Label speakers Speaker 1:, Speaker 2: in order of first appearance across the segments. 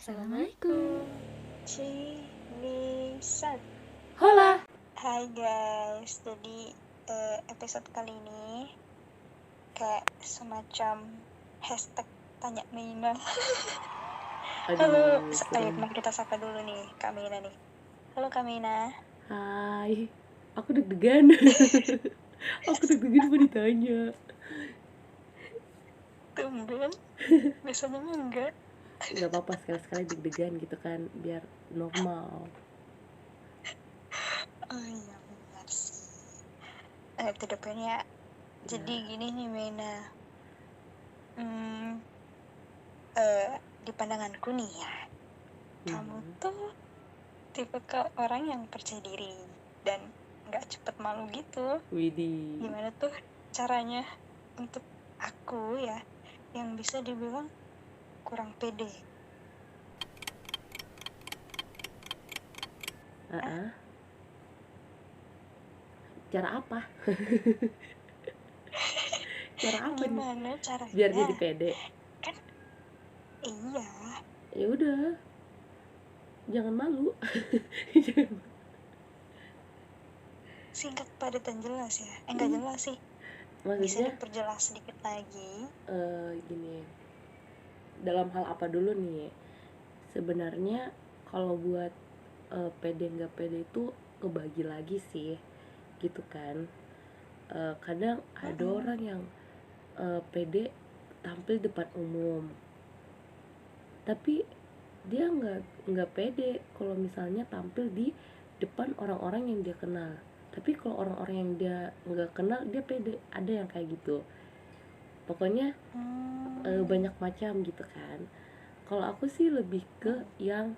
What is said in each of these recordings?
Speaker 1: Assalamualaikum.
Speaker 2: Cinisan.
Speaker 1: Hola.
Speaker 2: Hai guys, jadi episode kali ini kayak semacam hashtag tanya Mina. Halo, ayo mari kita sapa dulu nih Kak Mina nih. Halo Kak Mina.
Speaker 1: Hai. Aku deg-degan. Aku deg-degan mau ditanya.
Speaker 2: Tumben, biasanya enggak.
Speaker 1: Gak apa-apa, sekali-sekali deg-degan gitu kan, biar normal.
Speaker 2: Oh iya benar sih. To the point ya. Jadi gini nih Mina. Di pandanganku nih ya, kamu tuh tipe orang yang percaya diri dan nggak cepet malu gitu.
Speaker 1: Widih.
Speaker 2: Gimana tuh caranya untuk aku ya yang bisa dibilang kurang pede?
Speaker 1: Cara apa? Cara apa
Speaker 2: Gimana
Speaker 1: nih?
Speaker 2: caranya?
Speaker 1: Biar jadi pede.
Speaker 2: Kan iya.
Speaker 1: Ya udah. Jangan malu.
Speaker 2: Singkat, padat, dan jelas ya. Enggak jelas sih.
Speaker 1: Maksudnya,
Speaker 2: bisa diperjelas sedikit lagi?
Speaker 1: Gini. Dalam hal apa dulu nih? Sebenarnya kalau buat pede nggak pede itu kebagi lagi sih, gitu kan. Kadang ada orang yang pede tampil depan umum, tapi dia nggak pede kalau misalnya tampil di depan orang-orang yang dia kenal. Tapi kalau orang-orang yang dia nggak kenal dia pede. Ada yang kayak gitu. Pokoknya banyak macam gitu kan. Kalau aku sih lebih ke yang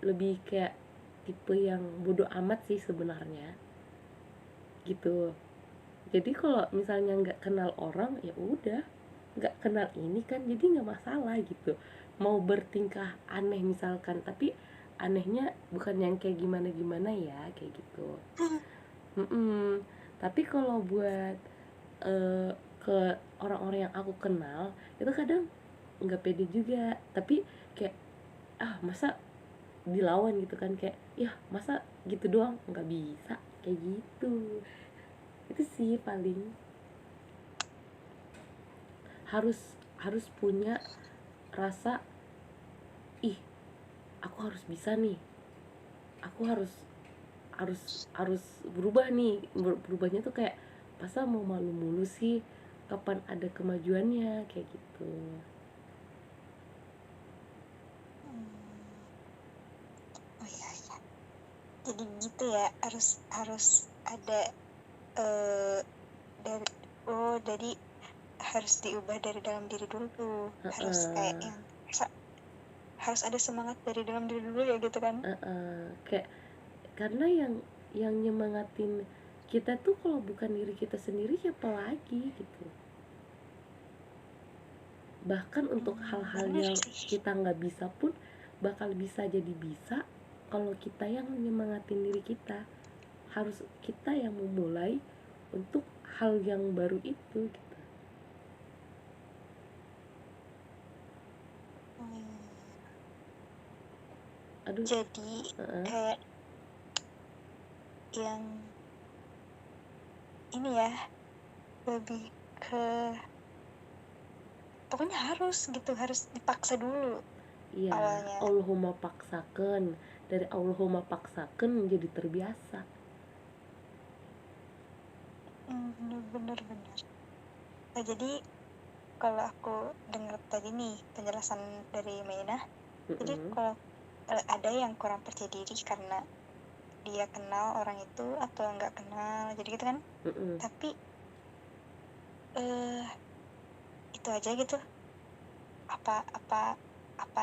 Speaker 1: lebih kayak tipe yang bodoh amat sih sebenarnya, gitu. Jadi kalau misalnya nggak kenal orang, ya udah, nggak kenal ini kan, jadi nggak masalah gitu. Mau bertingkah aneh misalkan, tapi anehnya bukan yang kayak gimana ya, kayak gitu. Tapi kalau buat ke orang-orang yang aku kenal, itu kadang nggak pede juga. Tapi kayak masa dilawan gitu kan, kayak ya masa gitu doang, nggak bisa kayak gitu. Itu sih paling harus punya rasa, ih aku harus bisa nih, aku harus berubah nih. Berubahnya tuh kayak masa mau malu mulu sih, kapan ada kemajuannya, kayak gitu.
Speaker 2: Oh iya iya. Jadi gitu ya, harus ada jadi harus diubah dari dalam diri dulu tuh. Harus kayak yang harus ada semangat dari dalam diri dulu ya gitu kan.
Speaker 1: Kayak karena yang nyemangatin kita tuh kalau bukan diri kita sendiri, siapa lagi gitu. Bahkan untuk hal-hal yang kita nggak bisa pun bakal bisa jadi bisa kalau kita yang nyemangatin diri kita. Harus kita yang memulai untuk hal yang baru itu gitu.
Speaker 2: Jadi kayak yang ini ya, lebih ke pokoknya harus gitu, harus dipaksa dulu.
Speaker 1: Iya,
Speaker 2: awalnya.
Speaker 1: Allahumma paksakan, dari Allahumma paksakan menjadi terbiasa.
Speaker 2: Bener. Nah, jadi kalau aku dengar tadi nih penjelasan dari Maina, jadi kalau ada yang kurang percaya diri karena dia kenal orang itu atau nggak kenal, jadi gitu kan. Tapi itu aja gitu, apa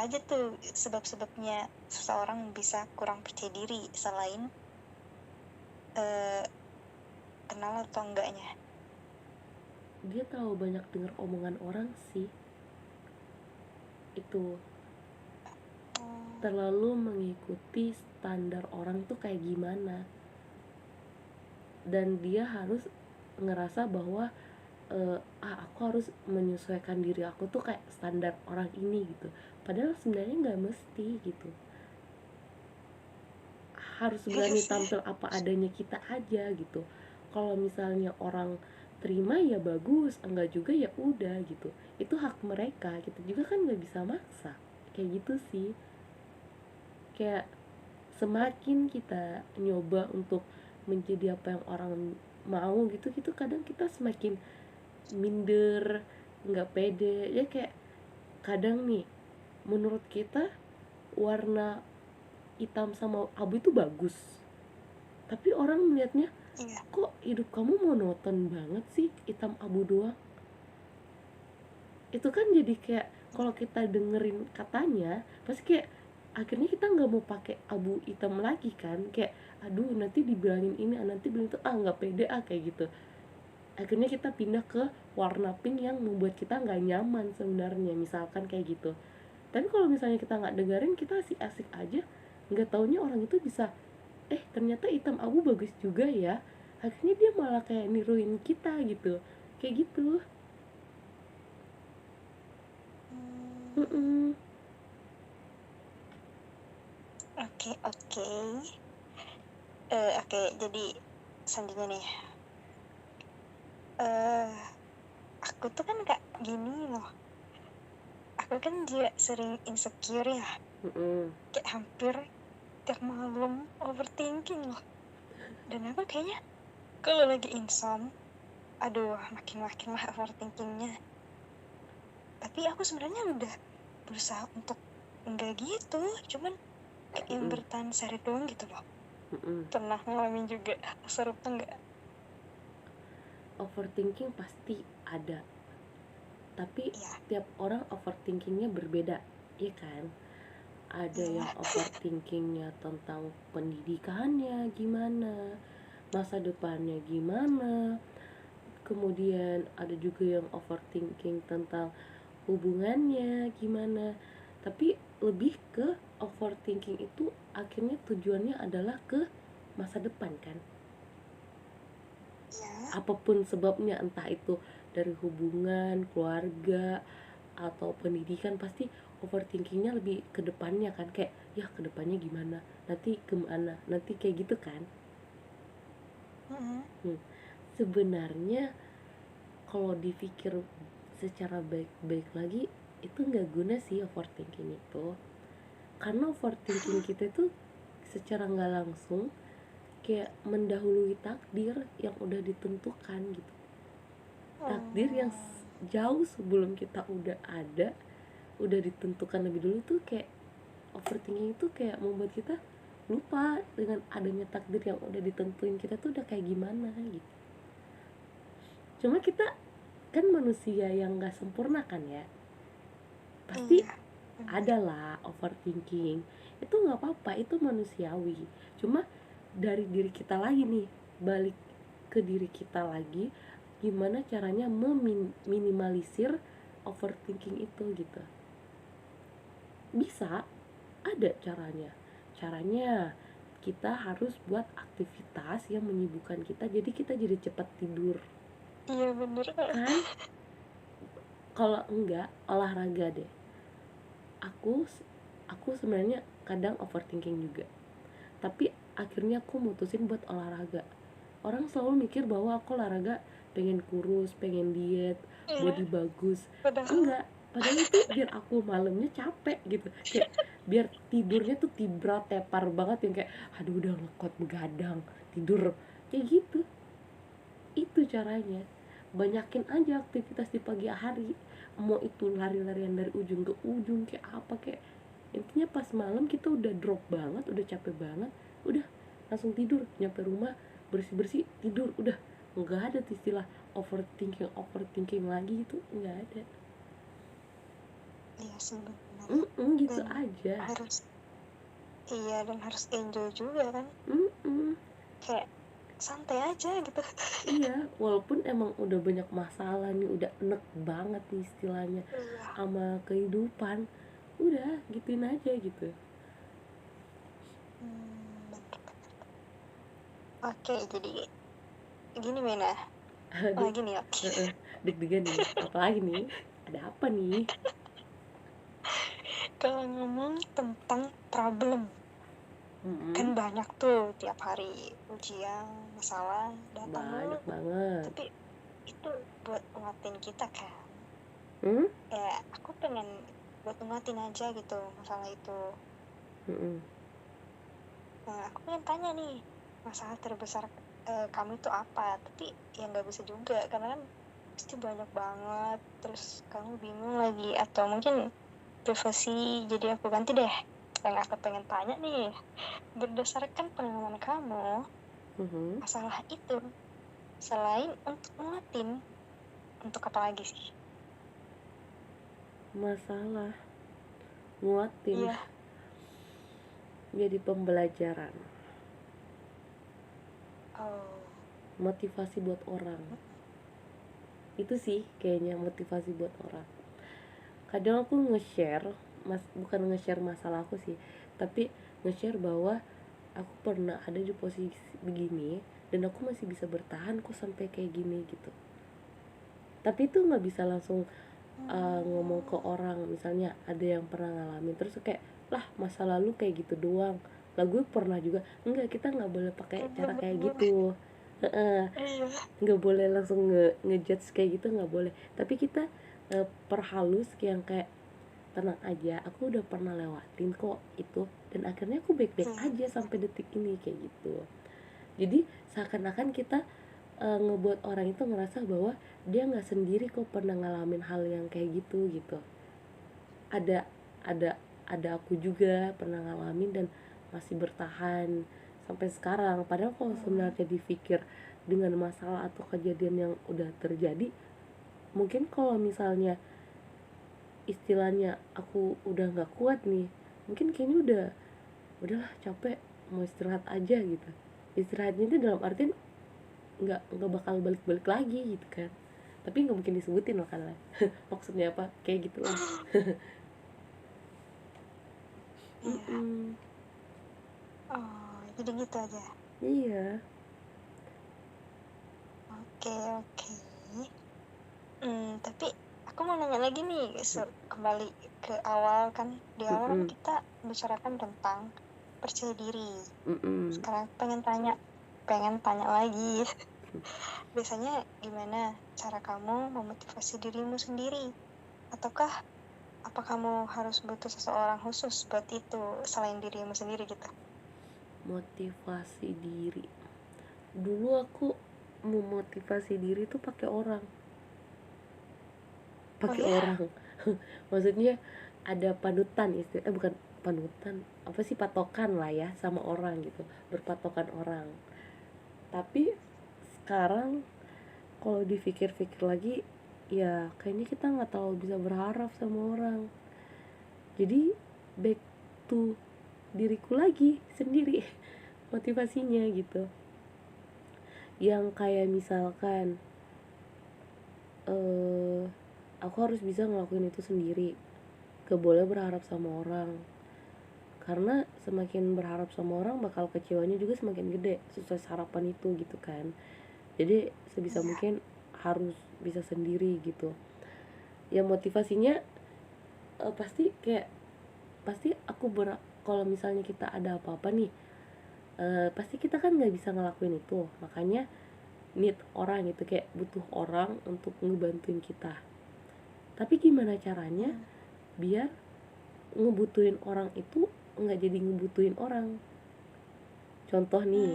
Speaker 2: aja tuh sebab-sebabnya seseorang bisa kurang percaya diri selain kenal atau enggaknya?
Speaker 1: Dia tahu banyak dengar omongan orang sih. Itu terlalu mengikuti standar orang tuh kayak gimana, dan dia harus ngerasa bahwa aku harus menyesuaikan diri aku tuh kayak standar orang ini gitu. padahal sebenarnya nggak mesti gitu. Harus
Speaker 2: Iya
Speaker 1: berani
Speaker 2: sih.
Speaker 1: tampil apa adanya kita aja gitu. Kalau misalnya orang terima ya bagus, enggak juga ya udah gitu, itu hak mereka, kita juga kan nggak bisa maksa. Kayak gitu sih. Kayak semakin kita nyoba untuk menjadi apa yang orang mau gitu gitu, kadang kita semakin minder, nggak pede ya. Kayak kadang nih, menurut kita warna hitam sama abu itu bagus, tapi orang melihatnya,
Speaker 2: Iya.
Speaker 1: kok hidup kamu monoton banget sih, hitam abu doang. Itu kan jadi kayak, kalau kita dengerin katanya pasti kayak akhirnya kita nggak mau pakai abu hitam lagi kan. Kayak aduh nanti dibilangin ini, nanti bilang itu, nggak pede kayak gitu. Akhirnya kita pindah ke warna pink yang membuat kita nggak nyaman sebenarnya, misalkan kayak gitu. Tapi kalau misalnya kita nggak dengerin, kita asik-asik aja, nggak taunya orang itu bisa, ternyata hitam abu bagus juga ya. Akhirnya dia malah kayak niruin kita gitu, kayak gitu. Mm-mm.
Speaker 2: Oke, oke. Oke, jadi selanjutnya nih. Aku tuh kan kayak gini loh. Aku kan juga sering insecure ya. Kayak hampir tiap malam overthinking loh. Dan aku kayaknya kalau lagi insom, aduh makin lah overthinkingnya. Tapi aku sebenarnya udah berusaha untuk enggak gitu, cuman kayak yang bertahan sehari doang gitu loh. Pernah ngalamin juga serupa enggak?
Speaker 1: Overthinking pasti ada, tapi tiap orang overthinkingnya berbeda, ya kan? Ada yang overthinkingnya tentang pendidikannya gimana, masa depannya gimana. Kemudian ada juga yang overthinking tentang hubungannya gimana. Tapi lebih ke overthinking itu akhirnya tujuannya adalah ke masa depan kan. Apapun sebabnya, entah itu dari hubungan, keluarga, atau pendidikan, pasti overthinkingnya lebih ke depannya kan. Kayak ya ke depannya gimana, nanti kemana, nanti kayak gitu kan. Sebenarnya kalau dipikir secara baik-baik lagi, itu nggak guna sih overthinking itu. Karena overthinking kita itu secara nggak langsung kayak mendahului takdir yang udah ditentukan gitu. Takdir yang jauh sebelum kita udah ada, udah ditentukan lebih dulu tuh. Kayak overthinking itu kayak membuat kita lupa dengan adanya takdir yang udah ditentuin kita tuh udah kayak gimana gitu. Cuma kita kan manusia yang gak sempurna kan ya, pasti adalah overthinking. Itu gak apa-apa, itu manusiawi. Cuma dari diri kita lagi nih, balik ke diri kita lagi, gimana caranya meminimalisir overthinking itu gitu. Bisa, ada caranya kita harus buat aktivitas yang menyibukkan kita, jadi kita jadi cepat tidur.
Speaker 2: Iya bener
Speaker 1: Kan kalau enggak, olahraga deh. Aku sebenarnya kadang overthinking juga, tapi akhirnya aku mutusin buat olahraga. Orang selalu mikir bahwa aku olahraga pengen kurus, pengen diet, body bagus. Enggak, padahal itu biar aku malamnya capek gitu. Kayak biar tidurnya tuh tepar banget, yang kayak aduh udah ngekot begadang tidur kayak gitu. Itu caranya. Banyakin aja aktivitas di pagi hari, mau itu lari-larian dari ujung ke ujung kayak apa, kayak intinya pas malam kita udah drop banget, udah capek banget, udah langsung tidur, nyampe rumah bersih-bersih tidur, udah nggak ada istilah overthinking lagi, itu nggak ada.
Speaker 2: Iya sih benar.
Speaker 1: Gitu dan aja
Speaker 2: harus dan harus enjoy juga kan. Kayak santai aja gitu.
Speaker 1: Iya, walaupun emang udah banyak masalah nih, udah enek banget nih istilahnya sama kehidupan, udah gituin aja gitu.
Speaker 2: Oke, jadi gini Mena. Gini ya.
Speaker 1: Deg-degan nih, apalagi nih, ada apa nih?
Speaker 2: Kalau ngomong tentang problem, kan banyak tuh tiap hari ujian, masalah datang mulu.
Speaker 1: Banyak banget.
Speaker 2: Tapi itu buat nguatin kita kan. Ya aku pengen buat nguatin aja gitu masalah itu. Nah aku pengen tanya nih, masalah terbesar kamu itu apa? Tapi ya nggak bisa juga karena kan pasti banyak banget. Terus kamu bingung lagi atau mungkin privasi, jadi aku ganti deh. Yang aku pengen tanya nih, berdasarkan pengalaman kamu, masalah itu selain untuk nguatin, untuk apa lagi sih?
Speaker 1: Masalah nguatin,
Speaker 2: Iya.
Speaker 1: jadi pembelajaran, motivasi buat orang. Itu sih kayaknya motivasi buat orang. Kadang aku nge-share, bukan nge-share masalah aku sih, tapi nge-share bahwa aku pernah ada di posisi begini dan aku masih bisa bertahan kok sampai kayak gini gitu. Tapi itu nggak bisa langsung ngomong ke orang. Misalnya ada yang pernah ngalamin terus kayak lah masa lalu kayak gitu doang, lah gue pernah juga. Enggak, kita nggak boleh pakai cara kayak gitu. Nggak boleh langsung ngejudge kayak gitu, nggak boleh. Tapi kita perhalus yang kayak tenang aja, aku udah pernah lewatin kok itu dan akhirnya aku baik-baik aja sampai detik ini kayak gitu. Jadi seakan-akan kita ngebuat orang itu ngerasa bahwa dia nggak sendiri kok pernah ngalamin hal yang kayak gitu gitu. Ada ada aku juga pernah ngalamin dan masih bertahan sampai sekarang. Padahal kalau sebenarnya dipikir dengan masalah atau kejadian yang udah terjadi, mungkin kalau misalnya istilahnya aku udah nggak kuat nih, mungkin kayaknya udahlah capek, mau istirahat aja gitu. Istirahatnya itu dalam artian nggak bakal balik lagi gitu kan, tapi nggak mungkin disebutin makanya maksudnya apa kayak gitu lah.
Speaker 2: Oh jadi gitu aja.
Speaker 1: Iya.
Speaker 2: Oke. Tapi aku mau nanya lagi nih, kembali ke awal kan. Di awal kita bicarakan tentang percaya diri. Sekarang pengen tanya lagi. Biasanya gimana cara kamu memotivasi dirimu sendiri? Ataukah apa kamu harus butuh seseorang khusus buat itu selain dirimu sendiri gitu?
Speaker 1: Motivasi diri, dulu aku memotivasi diri tuh pakai orang. Maksudnya ada panutan bukan panutan, apa sih, patokan lah ya sama orang gitu, berpatokan orang. Tapi sekarang kalau dipikir-pikir lagi, ya kayaknya kita nggak terlalu bisa berharap sama orang. Jadi back to diriku lagi sendiri motivasinya gitu. Yang kayak misalkan aku harus bisa ngelakuin itu sendiri, gak boleh berharap sama orang, karena semakin berharap sama orang bakal kecewanya juga semakin gede sesuai harapan itu gitu kan. Jadi sebisa mungkin harus bisa sendiri gitu. Ya motivasinya pasti aku kalau misalnya kita ada apa-apa nih, pasti kita kan nggak bisa ngelakuin itu, makanya need orang gitu, kayak butuh orang untuk ngebantuin kita. Tapi gimana caranya biar ngebutuhin orang itu nggak jadi ngebutuhin orang? Contoh nih,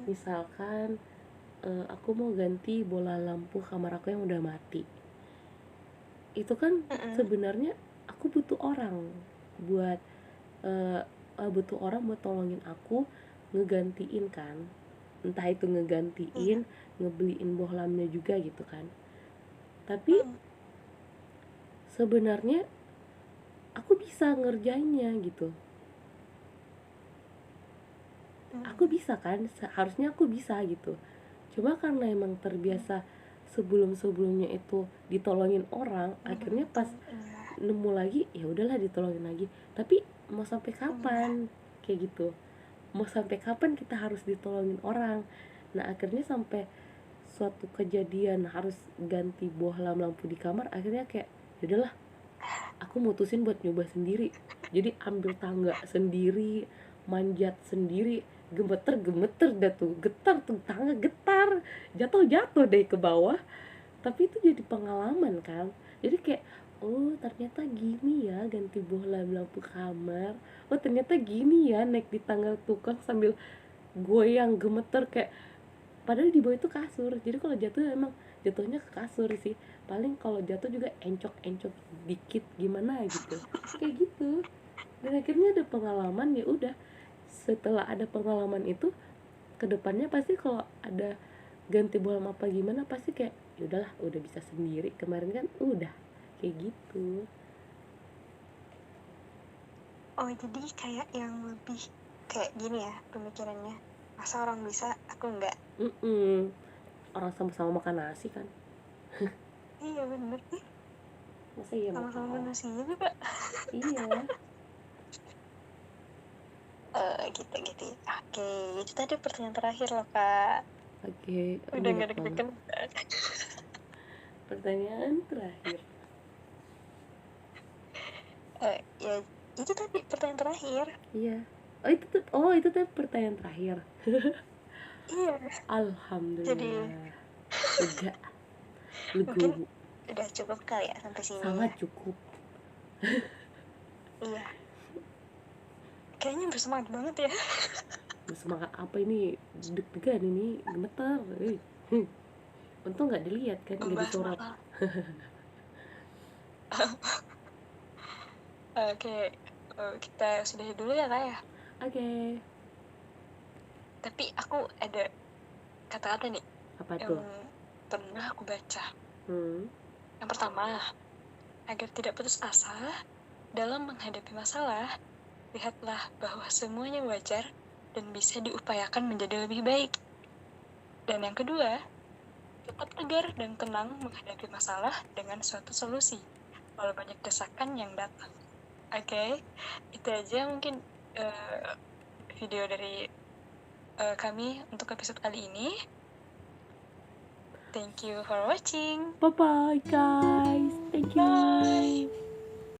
Speaker 1: misalkan aku mau ganti bola lampu kamar aku yang udah mati. Itu kan sebenarnya aku butuh orang buat tolongin aku ngegantiin kan, entah itu ngegantiin, ngebeliin bohlamnya juga gitu kan. Tapi sebenarnya aku bisa ngerjainnya gitu. Aku bisa kan, harusnya aku bisa gitu. Cuma karena emang terbiasa sebelumnya itu ditolongin orang, akhirnya pas nemu lagi ya udahlah ditolongin lagi. Tapi mau sampai kapan kayak gitu? Mau sampai kapan kita harus ditolongin orang? Nah akhirnya sampai suatu kejadian harus ganti bohlam lampu di kamar, akhirnya kayak ya udahlah aku mutusin buat nyoba sendiri. Jadi ambil tangga sendiri, manjat sendiri, gemeter dah tuh, getar tuh tangga, getar, jatuh deh ke bawah. Tapi itu jadi pengalaman kan, jadi kayak oh ternyata gini ya ganti bola lampu kamar, oh ternyata gini ya naik di tangga tukang sambil goyang gemeter kayak, padahal di bawah itu kasur, jadi kalau jatuh emang jatuhnya ke kasur sih, paling kalau jatuh juga encok dikit gimana gitu, kayak gitu. Dan akhirnya ada pengalaman, ya udah setelah ada pengalaman itu kedepannya pasti kalau ada ganti bola apa gimana pasti kayak ya udahlah udah bisa sendiri, kemarin kan udah kayak gitu.
Speaker 2: Oh jadi kayak yang lebih kayak gini ya pemikirannya, masa orang bisa aku enggak.
Speaker 1: Orang sama-sama makan nasi kan.
Speaker 2: Iya bener nih,
Speaker 1: Masa iya mau
Speaker 2: sama-sama
Speaker 1: kalah?
Speaker 2: nasi juga.
Speaker 1: Iya.
Speaker 2: Gitu ya. Oke, itu tadi pertanyaan terakhir loh kak.
Speaker 1: Oke,
Speaker 2: Udah nggak deg-degan.
Speaker 1: Pertanyaan terakhir.
Speaker 2: Ya itu tadi pertanyaan terakhir.
Speaker 1: Iya. Itu tuh pertanyaan terakhir.
Speaker 2: Iya.
Speaker 1: Alhamdulillah. Lega.
Speaker 2: Mungkin udah cukup kali ya sampai sini.
Speaker 1: Sangat cukup.
Speaker 2: Iya. Kayaknya bersemangat banget ya.
Speaker 1: Bersemangat apa ini? Deg-degan ini, gemeter. Untung nggak dilihat kan, nggak disorot.
Speaker 2: Oke, kita sudahi dulu ya kak ya.
Speaker 1: Oke.
Speaker 2: Tapi aku ada kata-kata nih.
Speaker 1: Apa
Speaker 2: yang
Speaker 1: tuh?
Speaker 2: Pernah aku baca. Yang pertama, agar tidak putus asa dalam menghadapi masalah, lihatlah bahwa semuanya wajar dan bisa diupayakan menjadi lebih baik. Dan yang kedua, tetap tegar dan tenang menghadapi masalah dengan suatu solusi, walau banyak desakan yang datang. Oke, itu aja mungkin video dari kami untuk episode kali ini. Thank you for watching.
Speaker 1: Bye-bye guys. Thank you.
Speaker 2: Bye.